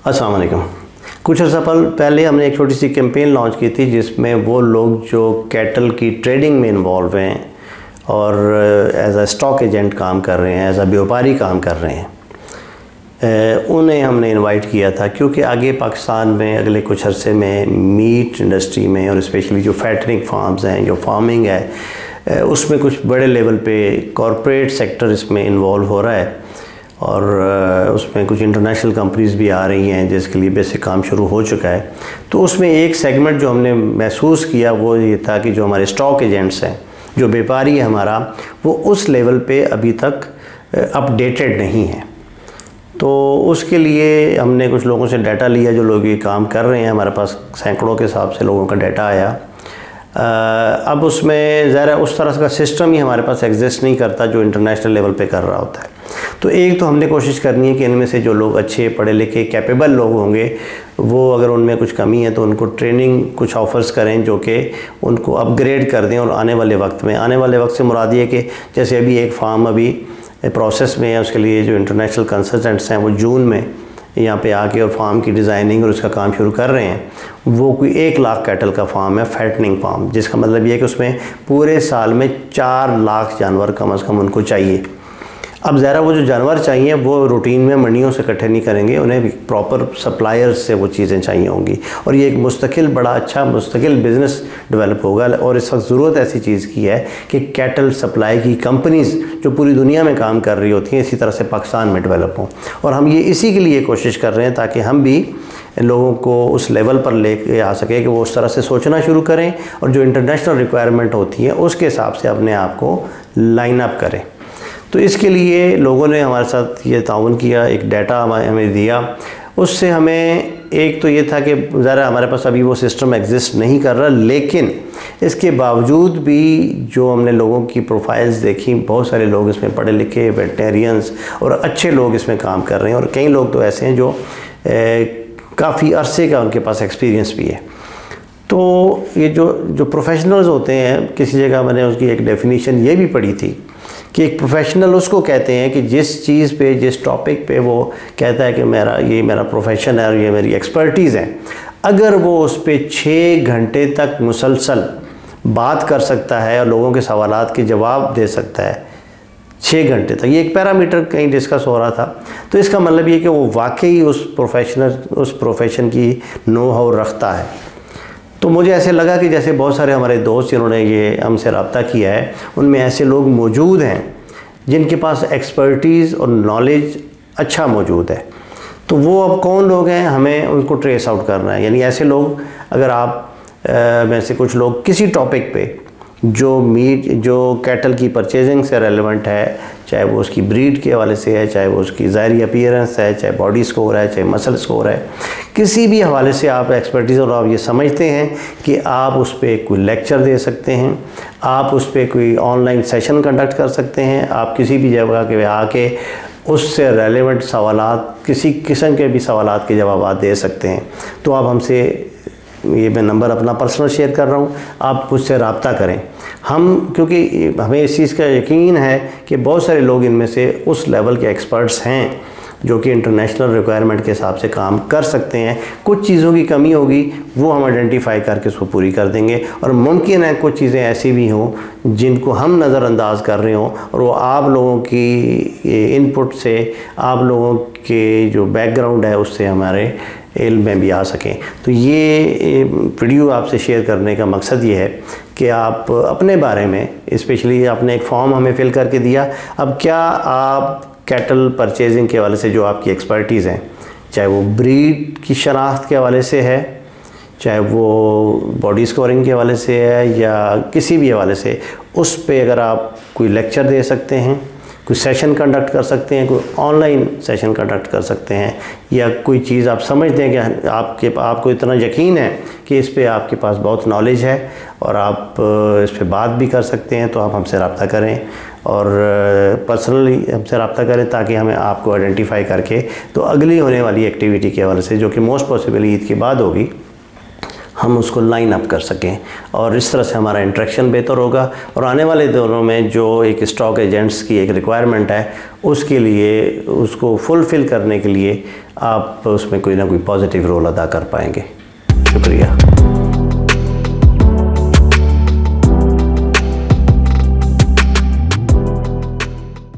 अस्सलाम वालेकुम। कुछ अर्सा पहले हमने एक छोटी सी कैंपेन लॉन्च की थी जिसमें वो लोग जो कैटल की ट्रेडिंग में इन्वॉल्व हैं और एज अ स्टॉक एजेंट काम कर रहे हैं, एज अ व्यापारी काम कर रहे हैं, उन्हें हमने इनवाइट किया था क्योंकि आगे पाकिस्तान में अगले कुछ अरसे में मीट इंडस्ट्री में और स्पेशली जो फैटनिंग फार्म्स हैं, जो फार्मिंग है, उसमें कुछ बड़े लेवल पे कॉरपोरेट सेक्टर इसमें इन्वॉल्व हो रहा है और उसमें कुछ इंटरनेशनल कंपनीज़ भी आ रही हैं जिसके लिए बेसिक काम शुरू हो चुका है। तो उसमें एक सेगमेंट जो हमने महसूस किया वो ये था कि जो हमारे स्टॉक एजेंट्स हैं, जो व्यापारी है हमारा, वो उस लेवल पे अभी तक अपडेटेड नहीं है। तो उसके लिए हमने कुछ लोगों से डाटा लिया, जो लोग ये काम कर रहे हैं, हमारे पास सैकड़ों के हिसाब से लोगों का डाटा आया। अब उसमें ज़रा उस तरह का सिस्टम ही हमारे पास एग्जिस्ट नहीं करता जो इंटरनेशनल लेवल पे कर रहा होता है। तो एक तो हमने कोशिश करनी है कि इनमें से जो लोग अच्छे पढ़े लिखे कैपेबल लोग होंगे, वो अगर उनमें कुछ कमी है तो उनको ट्रेनिंग कुछ ऑफ़र्स करें जो कि उनको अपग्रेड कर दें। और आने वाले वक्त से मुराद ये कि जैसे अभी एक फार्म अभी प्रोसेस में है, उसके लिए जो इंटरनेशनल कंसल्टेंट्स हैं वो जून में यहाँ पे आके और फार्म की डिज़ाइनिंग और उसका काम शुरू कर रहे हैं। वो कोई 1 लाख कैटल का फार्म है, फैटनिंग फार्म, जिसका मतलब ये है कि उसमें पूरे साल में 4 लाख जानवर कम से कम उनको चाहिए। अब ज़रा वो जो जानवर चाहिए वो रूटीन में मंडियों से इकट्ठे नहीं करेंगे, उन्हें प्रॉपर सप्लायर्स से वो चीज़ें चाहिए होंगी और ये एक मुस्तकिल बड़ा अच्छा मुस्तकिल बिज़नेस डेवलप होगा। और इस वक्त ज़रूरत ऐसी चीज़ की है कि कैटल सप्लाई की कंपनीज़ जो पूरी दुनिया में काम कर रही होती हैं इसी तरह से पाकिस्तान में डेवलप हों। और हम ये इसी के लिए कोशिश कर रहे हैं ताकि हम भी लोगों को उस लेवल पर लेके आ सके कि वो उस तरह से सोचना शुरू करें और जो इंटरनेशनल रिक्वायरमेंट होती है उसके हिसाब से अपने आप को लाइन अप करें। तो इसके लिए लोगों ने हमारे साथ ये ताउन किया, एक डाटा हमें दिया। उससे हमें एक तो ये था कि ज़रा हमारे पास अभी वो सिस्टम एग्जिस्ट नहीं कर रहा, लेकिन इसके बावजूद भी जो हमने लोगों की प्रोफाइल्स देखी, बहुत सारे लोग इसमें पढ़े लिखे वेटरियंस और अच्छे लोग इसमें काम कर रहे हैं और कई लोग तो ऐसे हैं जो काफ़ी अरसे का उनके पास एक्सपीरियंस भी है। तो ये जो प्रोफेशनल्स होते हैं, किसी जगह मैंने उसकी एक डेफिनेशन ये भी पढ़ी थी कि एक प्रोफेशनल उसको कहते हैं कि जिस चीज़ पे, जिस टॉपिक पे वो कहता है कि मेरा प्रोफेशन है और ये मेरी एक्सपर्टीज़ है, अगर वो उस पर 6 घंटे तक मुसलसल बात कर सकता है और लोगों के सवालात के जवाब दे सकता है 6 घंटे तक, ये एक पैरामीटर कहीं डिस्कस हो रहा था। तो इसका मतलब ये कि वो वाकई उस प्रोफेशन की नो हाउ रखता है। तो मुझे ऐसे लगा कि जैसे बहुत सारे हमारे दोस्त जिन्होंने ये हमसे रब्ता किया है, उनमें ऐसे लोग मौजूद हैं जिनके पास एक्सपर्टीज़ और नॉलेज अच्छा मौजूद है। तो वो अब कौन लोग हैं, हमें उनको ट्रेस आउट करना है। यानी ऐसे लोग, अगर आप में से कुछ लोग किसी टॉपिक पे जो कैटल की परचेजिंग से रेलेवेंट है, चाहे वो उसकी ब्रीड के हवाले से है, चाहे वो उसकी ज़ाहरी अपीयरेंस है, चाहे बॉडी स्कोर है, चाहे मसल स्कोर है, किसी भी हवाले से आप एक्सपर्टीज़ और आप ये समझते हैं कि आप उस पर कोई लेक्चर दे सकते हैं, आप उस पर कोई ऑनलाइन सेशन कंडक्ट कर सकते हैं, आप किसी भी जगह के आके उससे रेलेवेंट सवालात, किसी किस्म के भी सवालात के जवाब दे सकते हैं, तो आप हमसे, ये मैं नंबर अपना पर्सनल शेयर कर रहा हूँ, आप मुझसे रब्ता करें। क्योंकि हमें इस चीज़ का यकीन है कि बहुत सारे लोग इनमें से उस लेवल के एक्सपर्ट्स हैं जो कि इंटरनेशनल रिक्वायरमेंट के हिसाब से काम कर सकते हैं। कुछ चीज़ों की कमी होगी वो हम आइडेंटिफाई करके उसको पूरी कर देंगे और मुमकिन है कुछ चीज़ें ऐसी भी हों जिनको हम नज़रअंदाज कर रहे हों और वो आप लोगों की इनपुट से, आप लोगों के जो बैकग्राउंड है उससे हमारे इल्म में भी आ सकें। तो ये वीडियो आपसे शेयर करने का मकसद ये है कि आप अपने बारे में, स्पेशली आपने एक फॉर्म हमें फिल करके दिया, अब क्या आप कैटल परचेजिंग के हवाले से जो आपकी एक्सपर्टीज़ हैं, चाहे वो ब्रीड की शनाख्त के हवाले से है, चाहे वो बॉडी स्कोरिंग के हवाले से है या किसी भी हवाले से, उस पे अगर आप कोई लेक्चर दे सकते हैं, कोई सेशन कंडक्ट कर सकते हैं, कोई ऑनलाइन सेशन कंडक्ट कर सकते हैं, या कोई चीज़ आप समझते हैं कि आपको इतना यकीन है कि इस पे आपके पास बहुत नॉलेज है और आप इस पे बात भी कर सकते हैं, तो आप हमसे रब्ता करें और पर्सनली हमसे रब्ता करें ताकि हमें आपको आइडेंटिफाई करके तो अगली होने वाली एक्टिविटी के हवाले से, जो कि मोस्ट पॉसिबल ईद के बाद होगी, हम उसको लाइन अप कर सकें, और इस तरह से हमारा इंटरेक्शन बेहतर होगा। और आने वाले दिनों में जो एक स्टॉक एजेंट्स की एक रिक्वायरमेंट है, उसके लिए, उसको फुलफ़िल करने के लिए आप उसमें कोई ना कोई पॉजिटिव रोल अदा कर पाएंगे। शुक्रिया।